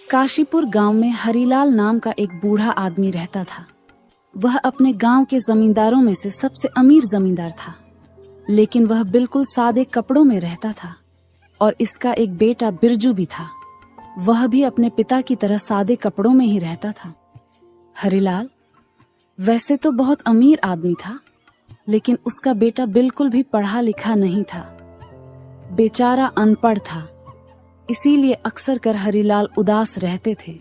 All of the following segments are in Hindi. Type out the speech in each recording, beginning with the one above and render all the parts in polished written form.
काशीपुर गांव में हरिलाल नाम का एक बूढ़ा आदमी रहता था। वह अपने गांव के जमींदारों में से सबसे अमीर जमींदार था, लेकिन वह बिल्कुल सादे कपड़ों में रहता था और इसका एक बेटा बिरजू भी था। वह भी अपने पिता की तरह सादे कपड़ों में ही रहता था। हरिलाल वैसे तो बहुत अमीर आदमी था, लेकिन उसका बेटा बिल्कुल भी पढ़ा लिखा नहीं था। बेचारा अनपढ़ था, इसीलिए अक्सर कर हरिलाल उदास रहते थे।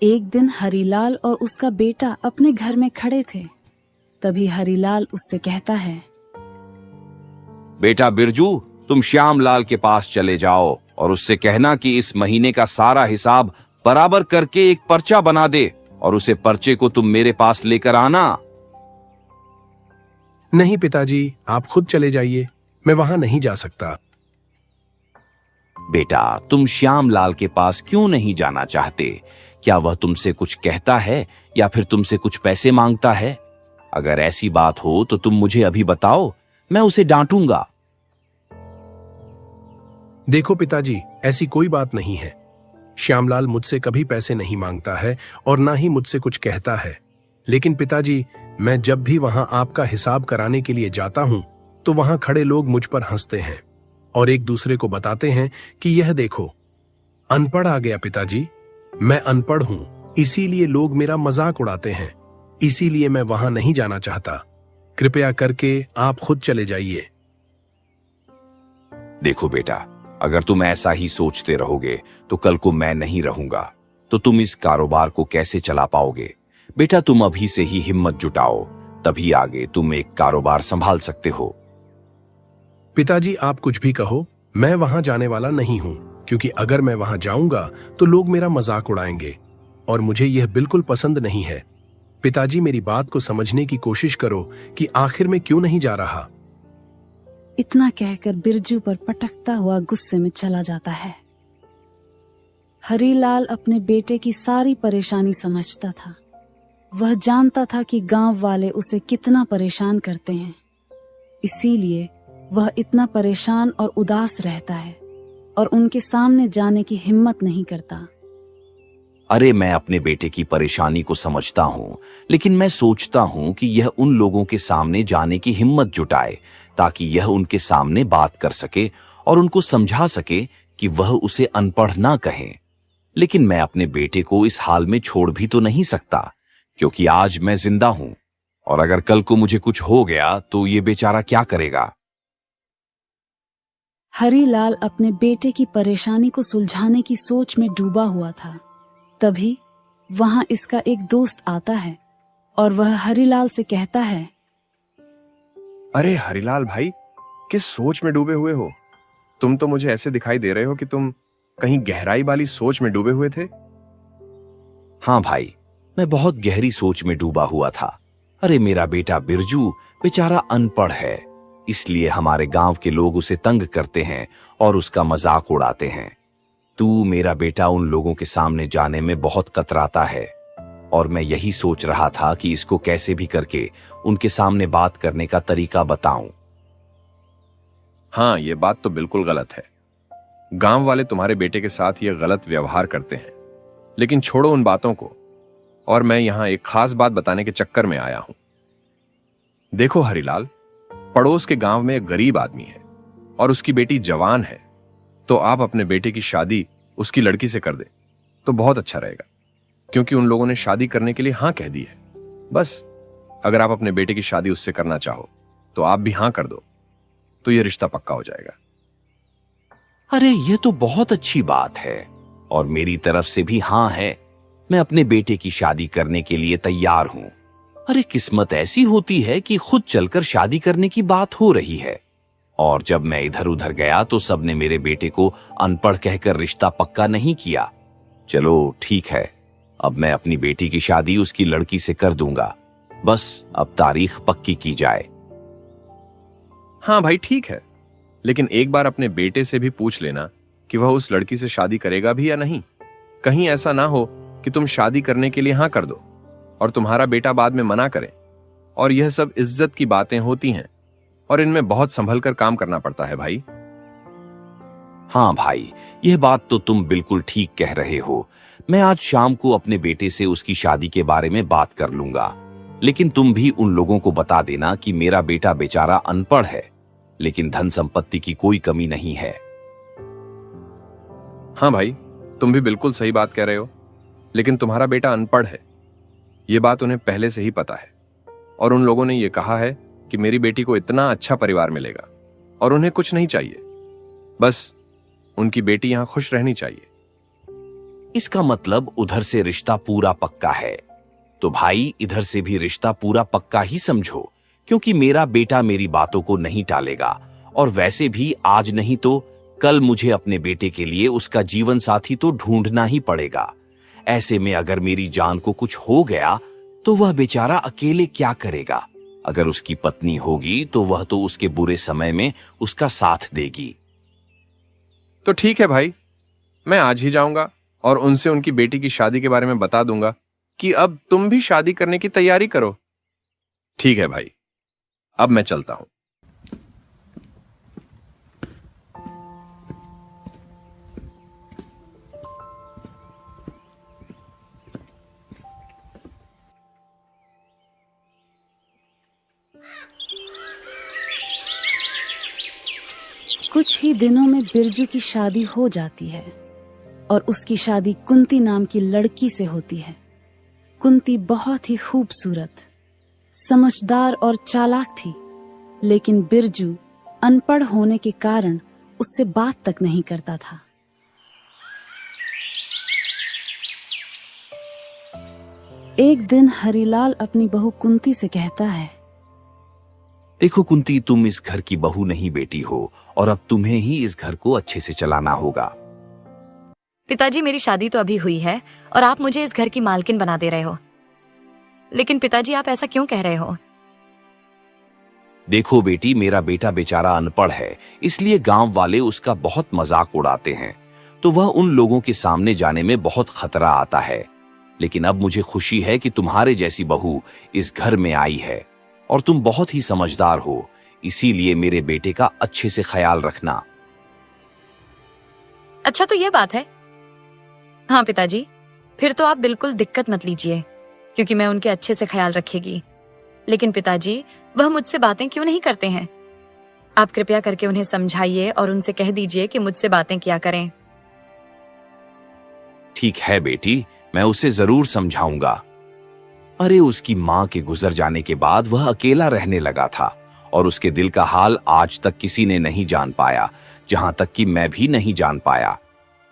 एक दिन हरिलाल और उसका बेटा अपने घर में खड़े थे। तभी हरिलाल उससे कहता है, बेटा बिरजू, तुम श्यामलाल के पास चले जाओ और उससे कहना कि इस महीने का सारा हिसाब बराबर करके एक पर्चा बना दे और उसे पर्चे को तुम मेरे पास लेकर आना। नहीं पिताजी, आप खुद चले जाइए, मैं वहां नहीं जा सकता। बेटा, तुम श्यामलाल के पास क्यों नहीं जाना चाहते? क्या वह तुमसे कुछ कहता है या फिर तुमसे कुछ पैसे मांगता है? अगर ऐसी बात हो तो तुम मुझे अभी बताओ, मैं उसे डांटूंगा। देखो पिताजी, ऐसी कोई बात नहीं है। श्यामलाल मुझसे कभी पैसे नहीं मांगता है और ना ही मुझसे कुछ कहता है। लेकिन पिताजी, मैं जब भी वहां आपका हिसाब कराने के लिए जाता हूं तो वहां खड़े लोग मुझ पर हंसते हैं और एक दूसरे को बताते हैं कि यह देखो, अनपढ़ आ गया। पिताजी, मैं अनपढ़ हूं, इसीलिए लोग मेरा मजाक उड़ाते हैं। इसीलिए मैं वहां नहीं जाना चाहता। कृपया करके आप खुद चले जाइए। देखो बेटा, अगर तुम ऐसा ही सोचते रहोगे तो कल को मैं नहीं रहूंगा, तो तुम इस कारोबार को कैसे चला पाओगे? बेटा, तुम अभी से ही हिम्मत जुटाओ, तभी आगे तुम एक कारोबार संभाल सकते हो। पिताजी, आप कुछ भी कहो, मैं वहां जाने वाला नहीं हूं, क्योंकि अगर मैं वहां जाऊंगा तो लोग मेरा मजाक उड़ाएंगे और मुझे यह बिल्कुल पसंद नहीं है। पिताजी, मेरी बात को समझने की कोशिश करो कि आखिर में क्यों नहीं जा रहा। इतना कहकर बिरजू पर पटकता हुआ गुस्से में चला जाता है। हरिलाल अपने बेटे की सारी परेशानी समझता था। वह जानता था कि गांव वाले उसे कितना परेशान करते हैं, इसीलिए वह इतना परेशान और उदास रहता है और उनके सामने जाने की हिम्मत नहीं करता। अरे, मैं अपने बेटे की परेशानी को समझता हूं, लेकिन मैं सोचता हूं कि यह उन लोगों के सामने जाने की हिम्मत जुटाए ताकि यह उनके सामने बात कर सके और उनको समझा सके कि वह उसे अनपढ़ ना कहें। लेकिन मैं अपने बेटे को इस हाल में छोड़ भी तो नहीं सकता, क्योंकि आज मैं जिंदा हूं और अगर कल को मुझे कुछ हो गया तो ये बेचारा क्या करेगा? हरिलाल अपने बेटे की परेशानी को सुलझाने की सोच में डूबा हुआ था। तभी वहां इसका एक दोस्त आता है और वह हरिलाल से कहता है, अरे हरिलाल भाई, किस सोच में डूबे हुए हो? तुम तो मुझे ऐसे दिखाई दे रहे हो कि तुम कहीं गहराई वाली सोच में डूबे हुए थे। हाँ भाई, मैं बहुत गहरी सोच में डूबा हुआ था। अरे, मेरा बेटा बिरजू बेचारा अनपढ़ है, इसलिए हमारे गांव के लोग उसे तंग करते हैं और उसका मजाक उड़ाते हैं। मेरा बेटा उन लोगों के सामने जाने में बहुत कतराता है और मैं यही सोच रहा था कि इसको कैसे भी करके उनके सामने बात करने का तरीका बताऊं। हाँ, ये बात तो बिल्कुल गलत है। गांव वाले तुम्हारे बेटे के साथ ये गलत व्यवहार करते हैं, लेकिन छोड़ो उन बातों को, और मैं यहां एक खास बात बताने के चक्कर में आया हूं। देखो हरिलाल, पड़ोस के गांव में एक गरीब आदमी है और उसकी बेटी जवान है, तो आप अपने बेटे की शादी उसकी लड़की से कर दे तो बहुत अच्छा रहेगा, क्योंकि उन लोगों ने शादी करने के लिए हां कह दी है। बस अगर आप अपने बेटे की शादी उससे करना चाहो तो आप भी हां कर दो, तो यह रिश्ता पक्का हो जाएगा। अरे, ये तो बहुत अच्छी बात है और मेरी तरफ से भी हां है। मैं अपने बेटे की शादी करने के लिए तैयार हूं। अरे, किस्मत ऐसी होती है कि खुद चलकर शादी करने की बात हो रही है। और जब मैं इधर उधर गया तो सबने मेरे बेटे को अनपढ़ कहकर रिश्ता पक्का नहीं किया। चलो ठीक है, अब मैं अपनी बेटी की शादी उसकी लड़की से कर दूंगा। बस अब तारीख पक्की की जाए। हाँ भाई, ठीक है, लेकिन एक बार अपने बेटे से भी पूछ लेना कि वह उस लड़की से शादी करेगा भी या नहीं। कहीं ऐसा ना हो कि तुम शादी करने के लिए हां कर दो और तुम्हारा बेटा बाद में मना करे, और यह सब इज्जत की बातें होती हैं। और इनमें बहुत संभल कर काम करना पड़ता है भाई। हाँ भाई, यह बात तो तुम बिल्कुल ठीक कह रहे हो। मैं आज शाम को अपने बेटे से उसकी शादी के बारे में बात कर लूंगा। लेकिन तुम भी उन लोगों को बता देना कि मेरा बेटा बेचारा अनपढ़ है, लेकिन धन संपत्ति की कोई कमी नहीं है। हाँ भाई, तुम भी बिल्कुल सही बात कह रहे हो, लेकिन तुम्हारा बेटा अनपढ़ है, ये बात उन्हें पहले से ही पता है। और उन लोगों ने ये कहा है कि मेरी बेटी को इतना अच्छा परिवार मिलेगा और उन्हें कुछ नहीं चाहिए, बस उनकी बेटी यहां खुश रहनी चाहिए। इसका मतलब उधर से रिश्ता पूरा पक्का है। तो भाई, इधर से भी रिश्ता पूरा पक्का ही समझो, क्योंकि मेरा बेटा मेरी बातों को नहीं टालेगा। और वैसे भी आज नहीं तो कल मुझे अपने बेटे के लिए उसका जीवन साथी तो ढूंढना ही पड़ेगा। ऐसे में अगर मेरी जान को कुछ हो गया तो वह बेचारा अकेले क्या करेगा। अगर उसकी पत्नी होगी तो वह तो उसके बुरे समय में उसका साथ देगी। तो ठीक है भाई, मैं आज ही जाऊंगा और उनसे उनकी बेटी की शादी के बारे में बता दूंगा कि अब तुम भी शादी करने की तैयारी करो। ठीक है भाई, अब मैं चलता हूं। कुछ ही दिनों में बिरजू की शादी हो जाती है और उसकी शादी कुंती नाम की लड़की से होती है। कुंती बहुत ही खूबसूरत, समझदार और चालाक थी, लेकिन बिरजू अनपढ़ होने के कारण उससे बात तक नहीं करता था। एक दिन हरिलाल अपनी बहू कुंती से कहता है, देखो कुंती, तुम इस घर की बहू नहीं बेटी हो और अब तुम्हें ही इस घर को अच्छे से चलाना होगा। पिताजी, मेरी शादी तो अभी हुई है और आप मुझे इस घर की मालकिन बना दे रहे हो। लेकिन पिताजी, आप ऐसा क्यों कह रहे हो? देखो बेटी, मेरा बेटा बेचारा अनपढ़ है, इसलिए गांव वाले उसका बहुत मजाक उड़ाते हैं, तो वह उन लोगों के सामने जाने में बहुत खतरा आता है। लेकिन अब मुझे खुशी है कि तुम्हारे जैसी बहू इस घर में आई है और तुम बहुत ही समझदार हो, इसीलिए मेरे बेटे का अच्छे से ख्याल रखना। अच्छा, तो ये बात है। हाँ पिताजी, फिर तो आप बिल्कुल दिक्कत मत लीजिए, क्योंकि मैं उनके अच्छे से ख्याल रखेगी। लेकिन पिताजी, वह मुझसे बातें क्यों नहीं करते हैं? आप कृपया करके उन्हें समझाइए और उनसे कह दीजिए कि मुझसे बातें किया करें। ठीक है बेटी, मैं उसे जरूर समझाऊंगा। अरे, उसकी माँ के गुजर जाने के बाद वह अकेला रहने लगा था और उसके दिल का हाल आज तक किसी ने नहीं जान पाया, जहां तक कि मैं भी नहीं जान पाया।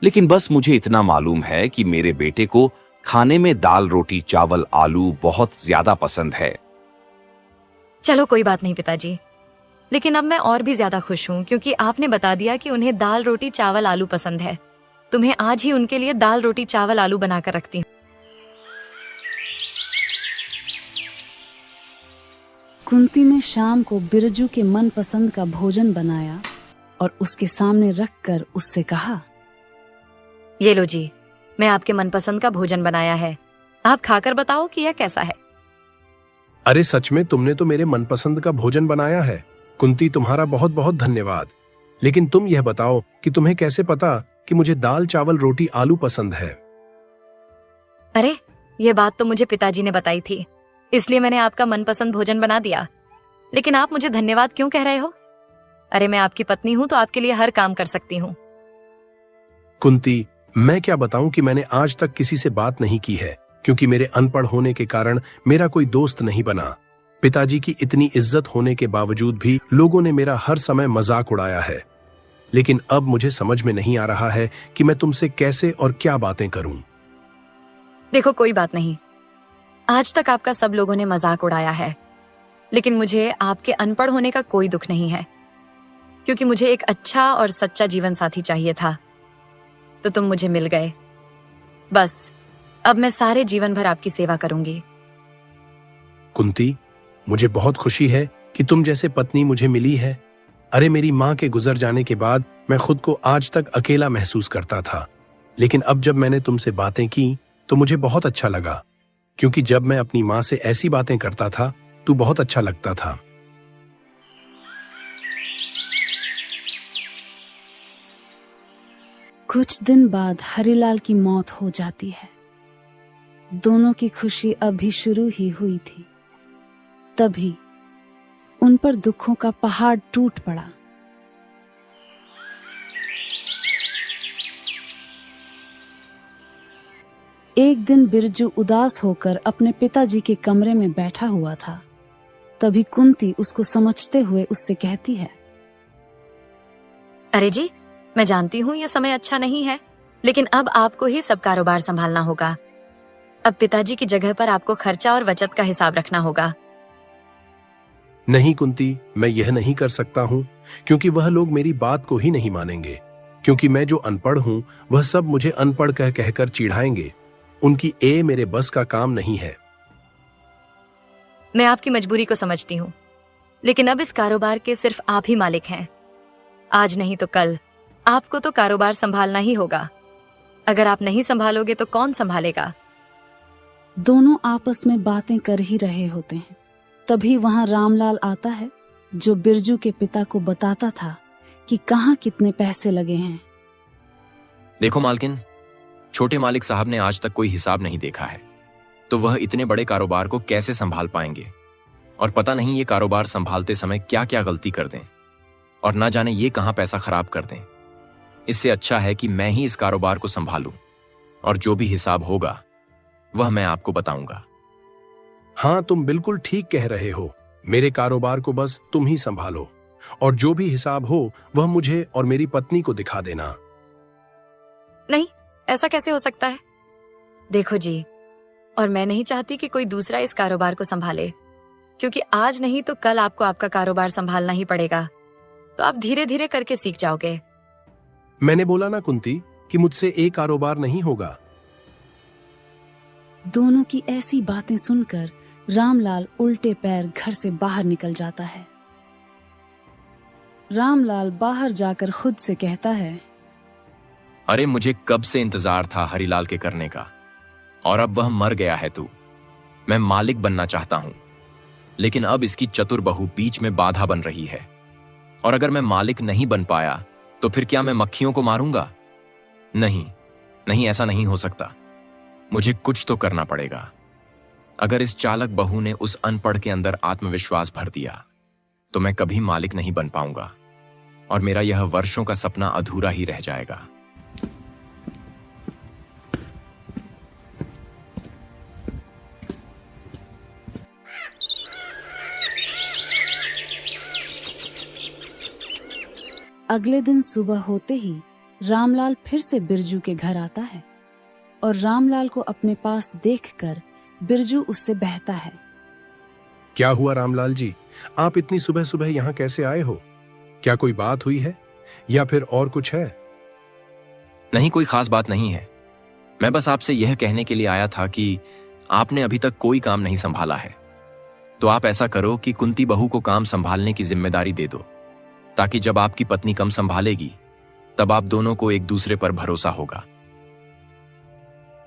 लेकिन बस मुझे इतना मालूम है कि मेरे बेटे को खाने में दाल रोटी चावल आलू बहुत ज्यादा पसंद है। चलो कोई बात नहीं पिताजी, लेकिन अब मैं और भी ज्यादा खुश हूँ क्योंकि आपने बता दिया कि उन्हें दाल रोटी चावल आलू पसंद है। तुम्हें आज ही उनके लिए दाल रोटी चावल आलू बनाकर रखती हूँ। कुंती ने शाम को बिरजू के मनपसंद का भोजन बनाया और उसके सामने रखकर उससे कहा, ये लो जी, मैं आपके मनपसंद का भोजन बनाया है, आप खाकर बताओ कि यह कैसा है। अरे सच में तुमने तो मेरे मनपसंद का भोजन बनाया है। कुंती, तुम्हारा बहुत बहुत धन्यवाद। लेकिन तुम यह बताओ कि तुम्हें कैसे पता कि मुझे दाल चावल रोटी आलू पसंद है? अरे, यह बात तो मुझे पिताजी ने बताई थी, इसलिए मैंने आपका मनपसंद भोजन बना दिया। लेकिन आप मुझे धन्यवाद क्यों कह रहे हो? अरे, मैं आपकी पत्नी हूं तो आपके लिए हर काम कर सकती हूँ। कुंती, मैं क्या बताऊं कि मैंने आज तक किसी से बात नहीं की है, क्योंकि मेरे अनपढ़ होने के कारण मेरा कोई दोस्त नहीं बना। पिताजी की इतनी इज्जत होने के बावजूद भी लोगों ने मेरा हर समय मजाक उड़ाया है। लेकिन अब मुझे समझ में नहीं आ रहा है कि मैं तुमसे कैसे और क्या बातें करूं। देखो, कोई बात नहीं, आज तक आपका सब लोगों ने मजाक उड़ाया है, लेकिन मुझे आपके अनपढ़ होने का कोई दुख नहीं है, क्योंकि मुझे एक अच्छा और सच्चा जीवन साथी चाहिए था, तो तुम मुझे मिल गए। बस अब मैं सारे जीवन भर आपकी सेवा करूंगी। कुंती, मुझे बहुत खुशी है कि तुम जैसे पत्नी मुझे मिली है। अरे, मेरी माँ के गुजर जाने के बाद मैं खुद को आज तक अकेला महसूस करता था, लेकिन अब जब मैंने तुमसे बातें की तो मुझे बहुत अच्छा लगा, क्योंकि जब मैं अपनी माँ से ऐसी बातें करता था तो बहुत अच्छा लगता था। कुछ दिन बाद हरिलाल की मौत हो जाती है। दोनों की खुशी अभी शुरू ही हुई थी। तभी उन पर दुखों का पहाड़ टूट पड़ा। एक दिन बिरजू उदास होकर अपने पिताजी के कमरे में बैठा हुआ था। तभी कुंती उसको समझते हुए उससे कहती है, अरे जी, मैं जानती हूँ यह समय अच्छा नहीं है, लेकिन अब आपको ही सब कारोबार संभालना होगा। अब पिताजी की जगह पर आपको खर्चा और बचत का हिसाब रखना होगा। नहीं कुंती, मैं यह नहीं कर सकता हूँ, क्योंकि वह लोग मेरी बात को ही नहीं मानेंगे। क्योंकि मैं जो अनपढ़ हूँ, वह सब मुझे अनपढ़ कहकर चिढ़ाएंगे। उनकी मेरे बस का काम नहीं है। मैं आपकी मजबूरी को समझती हूँ, लेकिन अब इस कारोबार के सिर्फ आप ही मालिक हैं। आज नहीं तो कल आपको तो कारोबार संभालना ही होगा। अगर आप नहीं संभालोगे तो कौन संभालेगा? दोनों आपस में बातें कर ही रहे होते हैं। तभी वहां रामलाल आता है, जो बिरजू के पिता को बताता था कि कहाँ कितने पैसे लगे हैं। देखो मालकिन, छोटे मालिक साहब ने आज तक कोई हिसाब नहीं देखा है, तो वह इतने बड़े कारोबार को कैसे संभाल पाएंगे? और पता नहीं ये कारोबार संभालते समय क्या क्या गलती कर दें, और ना जाने ये कहां पैसा खराब कर दें। इससे अच्छा है कि मैं ही इस कारोबार को संभालूं, और जो भी हिसाब होगा वह मैं आपको बताऊंगा। हाँ, तुम बिल्कुल ठीक कह रहे हो। मेरे कारोबार को बस तुम ही संभालो, और जो भी हिसाब हो वह मुझे और मेरी पत्नी को दिखा देना। नहीं, ऐसा कैसे हो सकता है? देखो जी, और मैं नहीं चाहती कि कोई दूसरा इस कारोबार को संभाले, क्योंकि आज नहीं तो कल आपको आपका कारोबार संभालना ही पड़ेगा। तो आप धीरे धीरे करके सीख जाओगे। मैंने बोला ना कुंती कि मुझसे एक कारोबार नहीं होगा। दोनों की ऐसी बातें सुनकर रामलाल उल्टे पैर घर से बाहर निकल जाता है। रामलाल बाहर जाकर खुद से कहता है, अरे मुझे कब से इंतजार था हरिलाल के करने का, और अब वह मर गया है। मैं मालिक बनना चाहता हूं, लेकिन अब इसकी चतुर बहू बीच में बाधा बन रही है। और अगर मैं मालिक नहीं बन पाया तो फिर क्या मैं मक्खियों को मारूंगा? नहीं नहीं, ऐसा नहीं हो सकता। मुझे कुछ तो करना पड़ेगा। अगर इस चालक बहू ने उस अनपढ़ के अंदर आत्मविश्वास भर दिया तो मैं कभी मालिक नहीं बन पाऊंगा, और मेरा यह वर्षों का सपना अधूरा ही रह जाएगा। अगले दिन सुबह होते ही रामलाल फिर से बिरजू के घर आता है, और रामलाल को अपने पास देखकर बिरजू उससे बहता है। क्या हुआ रामलाल जी, आप इतनी सुबह सुबह यहाँ कैसे आए हो? क्या कोई बात हुई है या फिर और कुछ है? नहीं, कोई खास बात नहीं है। मैं बस आपसे यह कहने के लिए आया था कि आपने अभी तक कोई काम नहीं संभाला है, तो आप ऐसा करो कि कुंती बहू को काम संभालने की जिम्मेदारी दे दो, ताकि जब आपकी पत्नी कम संभालेगी तब आप दोनों को एक दूसरे पर भरोसा होगा।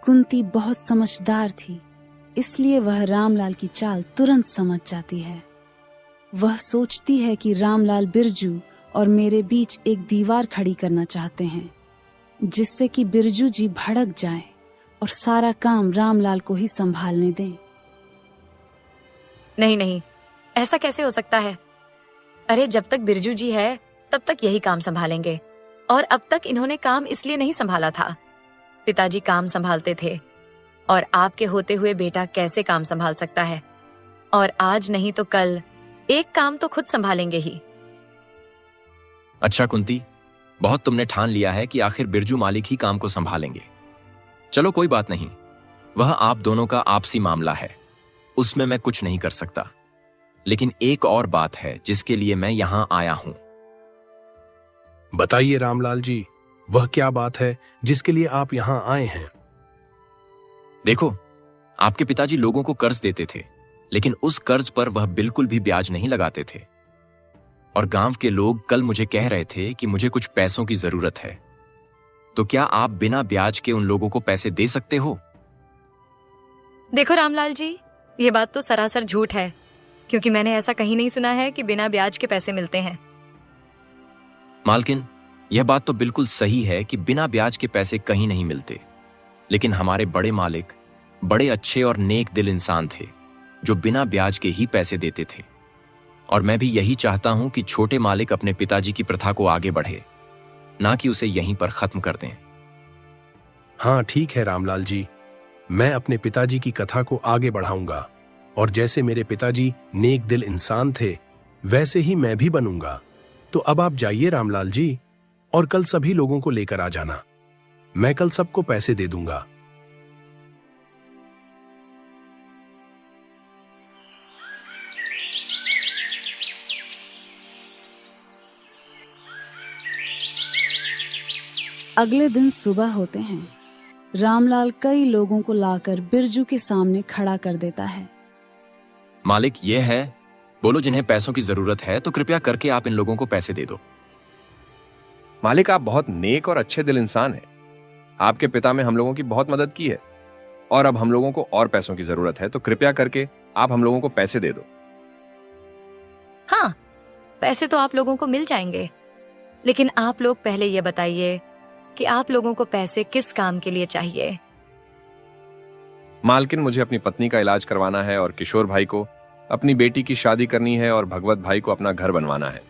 कुंती बहुत समझदार थी, इसलिए वह रामलाल की चाल तुरंत समझ जाती है। वह सोचती है कि रामलाल बिरजू और मेरे बीच एक दीवार खड़ी करना चाहते हैं, जिससे कि बिरजू जी भड़क जाएं और सारा काम रामलाल को ही संभालने दें। नहीं नहीं, ऐसा कैसे हो सकता है? अरे जब तक बिरजू जी है तब तक यही काम संभालेंगे, और अब तक इन्होंने काम इसलिए नहीं संभाला था। पिताजी काम संभालते थे, और आपके होते हुए बेटा कैसे काम संभाल सकता है? और आज नहीं तो कल एक काम तो खुद संभालेंगे ही। अच्छा कुंती, बहुत तुमने ठान लिया है कि आखिर बिरजू मालिक ही काम को संभालेंगे। चलो कोई बात नहीं, वह आप दोनों का आपसी मामला है, उसमें मैं कुछ नहीं कर सकता। लेकिन एक और बात है जिसके लिए मैं यहां आया हूं। बताइए रामलाल जी, वह क्या बात है जिसके लिए आप यहाँ आए हैं? देखो, आपके पिताजी लोगों को कर्ज देते थे, लेकिन उस कर्ज पर वह बिल्कुल भी ब्याज नहीं लगाते थे। और गांव के लोग कल मुझे कह रहे थे कि मुझे कुछ पैसों की जरूरत है। तो क्या आप बिना ब्याज के उन लोगों को पैसे दे सकते हो? देखो रामलाल जी, ये बात तो सरासर झूठ है, क्योंकि मैंने ऐसा कहीं नहीं सुना है कि बिना ब्याज के पैसे मिलते हैं। मालकिन, यह बात तो बिल्कुल सही है कि बिना ब्याज के पैसे कहीं नहीं मिलते, लेकिन हमारे बड़े मालिक बड़े अच्छे और नेक दिल इंसान थे जो बिना ब्याज के ही पैसे देते थे। और मैं भी यही चाहता हूं कि छोटे मालिक अपने पिताजी की प्रथा को आगे बढ़े, ना कि उसे यहीं पर खत्म कर दें। हाँ ठीक है रामलाल जी, मैं अपने पिताजी की कथा को आगे बढ़ाऊंगा और जैसे मेरे पिताजी नेक दिल इंसान थे वैसे ही मैं भी बनूंगा। तो अब आप जाइए रामलाल जी, और कल सभी लोगों को लेकर आ जाना। मैं कल सबको पैसे दे दूंगा। अगले दिन सुबह होते हैं, रामलाल कई लोगों को लाकर बिरजू के सामने खड़ा कर देता है। मालिक ये है, बोलो जिन्हें पैसों की जरूरत है तो कृपया करके आप इन लोगों को पैसे दे दो। मालिक, आप बहुत नेक और अच्छे दिल इंसान हैं। आपके पिता ने हम लोगों की बहुत मदद की है और अब हम लोगों को और पैसों की जरूरत है, तो कृपया करके आप हम लोगों को पैसे दे दो। हाँ, पैसे तो आप लोगों को मिल जाएंगे, लेकिन आप लोग पहले ये बताइए कि आप लोगों को पैसे किस काम के लिए चाहिए। मालकिन, मुझे अपनी पत्नी का इलाज करवाना है और किशोर भाई को अपनी बेटी की शादी करनी है और भगवत भाई को अपना घर बनवाना है,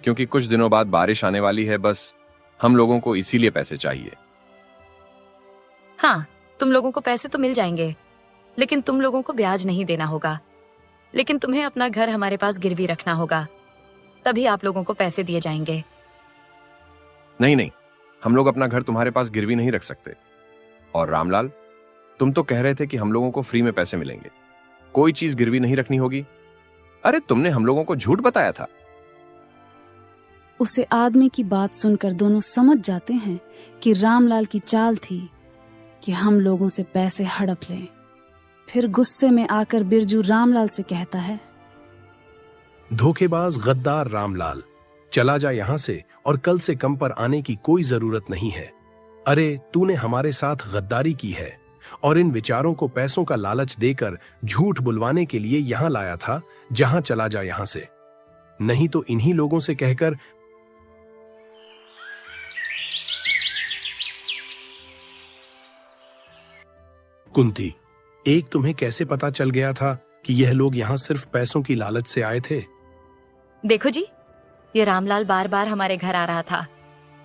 क्योंकि कुछ दिनों बाद बारिश आने वाली है। बस हम लोगों को इसीलिए पैसे चाहिए। हाँ, तुम लोगों को पैसे तो मिल जाएंगे, लेकिन तुम लोगों को ब्याज नहीं देना होगा। लेकिन तुम्हें अपना घर हमारे पास गिरवी रखना होगा, तभी आप लोगों को पैसे दिए जाएंगे। नहीं नहीं, हम लोग अपना घर तुम्हारे पास गिरवी नहीं रख सकते। और रामलाल, तुम तो कह रहे थे कि हम लोगों को फ्री में पैसे मिलेंगे, कोई चीज गिरवी नहीं रखनी होगी। अरे तुमने हम लोगों को झूठ बताया था। उसे आदमी की बात सुनकर दोनों समझ जाते हैं कि रामलाल की चाल थी कि हम लोगों से पैसे हड़प लें। फिर गुस्से में आकर बिरजू रामलाल से कहता है, धोखेबाज गद्दार रामलाल, चला जा यहां से और कल से कम पर आने की कोई जरूरत नहीं है। अरे तूने हमारे साथ गद्दारी की है और इन विचारों को पैसों का लालच देकर झूठ बुलवाने के लिए यहां लाया था। जहां चला जा यहां से, नहीं तो इन्हीं लोगों से कहकर। कुंती, एक तुम्हें कैसे पता चल गया था कि यह लोग यहां सिर्फ पैसों की लालच से आए थे? देखो जी, ये रामलाल बार बार हमारे घर आ रहा था,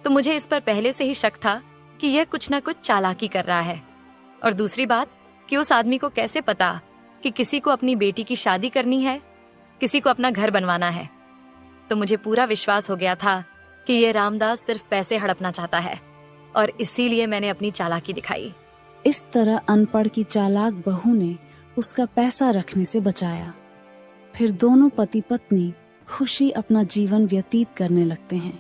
तो मुझे इस पर पहले से ही शक था कि यह कुछ ना कुछ चालाकी कर रहा है। और दूसरी बात कि उस आदमी को कैसे पता कि किसी को अपनी बेटी की शादी करनी है, किसी को अपना घर बनवाना है। तो मुझे पूरा विश्वास हो गया था कि ये रामदास सिर्फ पैसे हड़पना चाहता है, और इसीलिए मैंने अपनी चालाकी दिखाई। इस तरह अनपढ़ की चालाक बहू ने उसका पैसा रखने से बचाया। फिर दोनों पति पत्नी खुशी अपना जीवन व्यतीत करने लगते हैं।